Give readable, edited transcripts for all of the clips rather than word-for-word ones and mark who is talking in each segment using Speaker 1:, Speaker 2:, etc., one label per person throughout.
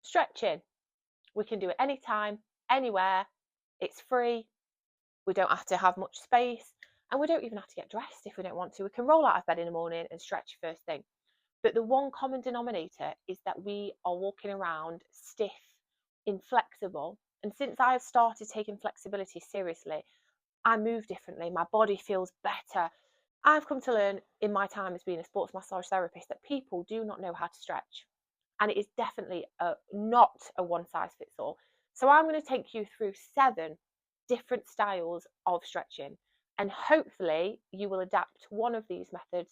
Speaker 1: Stretching, we can do it anytime, anywhere. It's free. We don't have to have much space, and we don't even have to get dressed if we don't want to. We can roll out of bed in the morning and stretch first thing. But the one common denominator is that we are walking around stiff, inflexible. And since I've started taking flexibility seriously, I move differently. My body feels better. I've come to learn in my time as being a sports massage therapist that people do not know how to stretch. And it is definitely not a one size fits all. So I'm going to take you through 7 different styles of stretching. And hopefully you will adapt one of these methods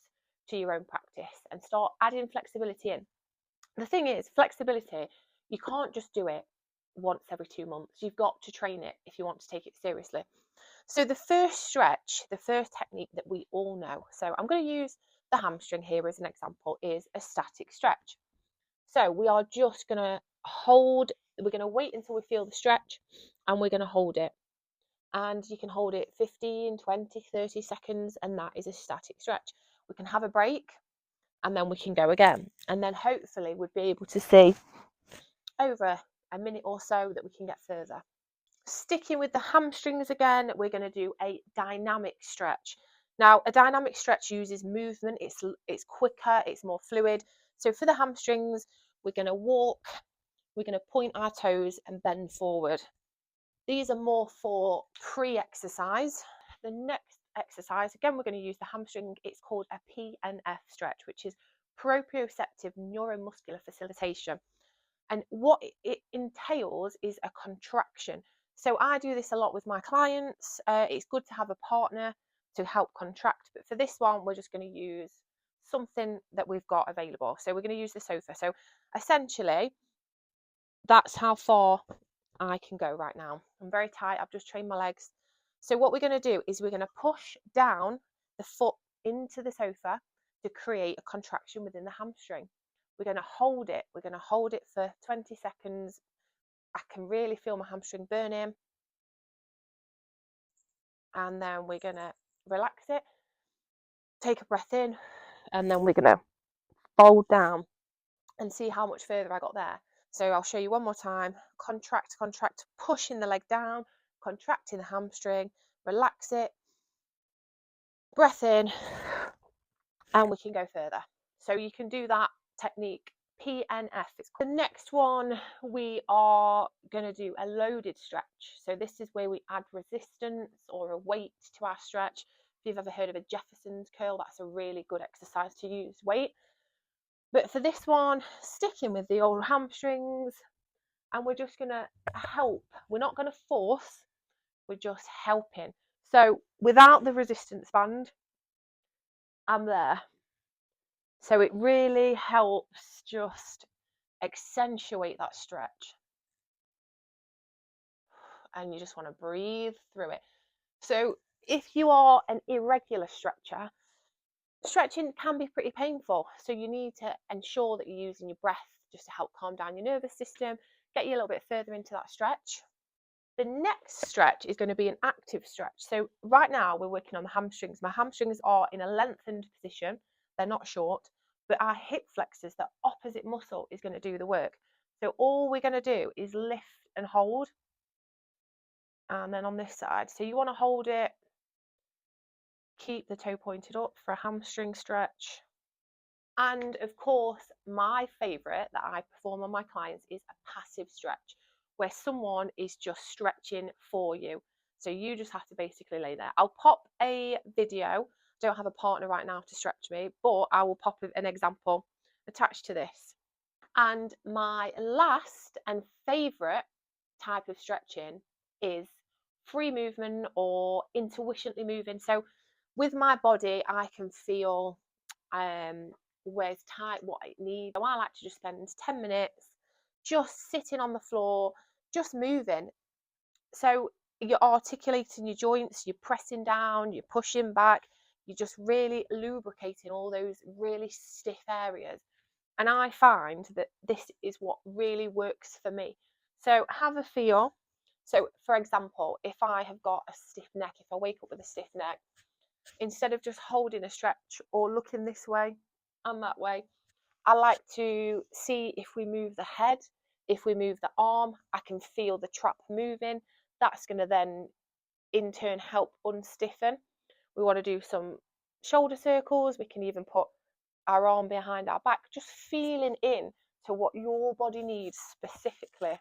Speaker 1: to your own practice and start adding flexibility in. The thing is, flexibility, you can't just do it once every 2 months. You've got to train it if you want to take it seriously. So the first stretch, the first technique that we all know, so I'm going to use the hamstring here as an example, is a static stretch. So we are just going to hold, we're going to wait until we feel the stretch, and we're going to hold it. And you can hold it 15, 20, 30 seconds, and that is a static stretch. We can have a break, and then we can go again. And then hopefully we'd be able to see over a minute or so that we can get further. Sticking with the hamstrings again, we're going to do a dynamic stretch. Now, a dynamic stretch uses movement. It's quicker, it's more fluid. So for the hamstrings, we're going to walk, we're going to point our toes and bend forward. These are more for pre-exercise. The next exercise, again, we're going to use the hamstring. It's called a PNF stretch, which is proprioceptive neuromuscular facilitation. And what it entails is a contraction. So I do this a lot with my clients. It's good to have a partner to help contract. But for this one, we're just going to use something that we've got available. So we're going to use the sofa. So essentially, that's how far I can go right now. I'm very tight. I've just trained my legs. So what we're going to do is we're going to push down the foot into the sofa to create a contraction within the hamstring. We're going to hold it. We're going to hold it for 20 seconds. I can really feel my hamstring burning. And then we're going to relax it. Take a breath in. And then we're going to fold down and see how much further I got there. So I'll show you one more time. Contract, contract, pushing the leg down, contracting the hamstring, relax it, breath in, and we can go further. So you can do that technique, PNF. The next one, we are going to do a loaded stretch. So this is where we add resistance or a weight to our stretch. If you've ever heard of a Jefferson's curl, that's a really good exercise to use weight. But for this one, sticking with the old hamstrings, and we're just going to help. We're not going to force, we're just helping. So without the resistance band, I'm there. So it really helps just accentuate that stretch. And you just want to breathe through it. So if you are an irregular stretcher, stretching can be pretty painful. So you need to ensure that you're using your breath just to help calm down your nervous system, get you a little bit further into that stretch. The next stretch is going to be an active stretch. So right now we're working on the hamstrings. My hamstrings are in a lengthened position. They're not short, but our hip flexors, the opposite muscle, is going to do the work. So all we're going to do is lift and hold. And then on this side, so you want to hold it, keep the toe pointed up for a hamstring stretch. And of course, my favorite that I perform on my clients is a passive stretch, where someone is just stretching for you. So you just have to basically lay there. I'll pop a video. Don't have a partner right now to stretch me, but I will pop an example attached to this. And my last and favorite type of stretching is free movement or intuitionally moving. So with my body, I can feel where it's tight, what it needs. So I like to just spend 10 minutes just sitting on the floor, just moving. So you're articulating your joints, you're pressing down, you're pushing back, you're just really lubricating all those really stiff areas. And I find that this is what really works for me. So have a feel. So for example, if I have got a stiff neck, if I wake up with a stiff neck, instead of just holding a stretch or looking this way and that way, I like to see if we move the head, If we move the arm, I can feel the trap moving. That's going to then in turn help unstiffen. We want to do some shoulder circles. We can even put our arm behind our back, just feeling in to what your body needs specifically.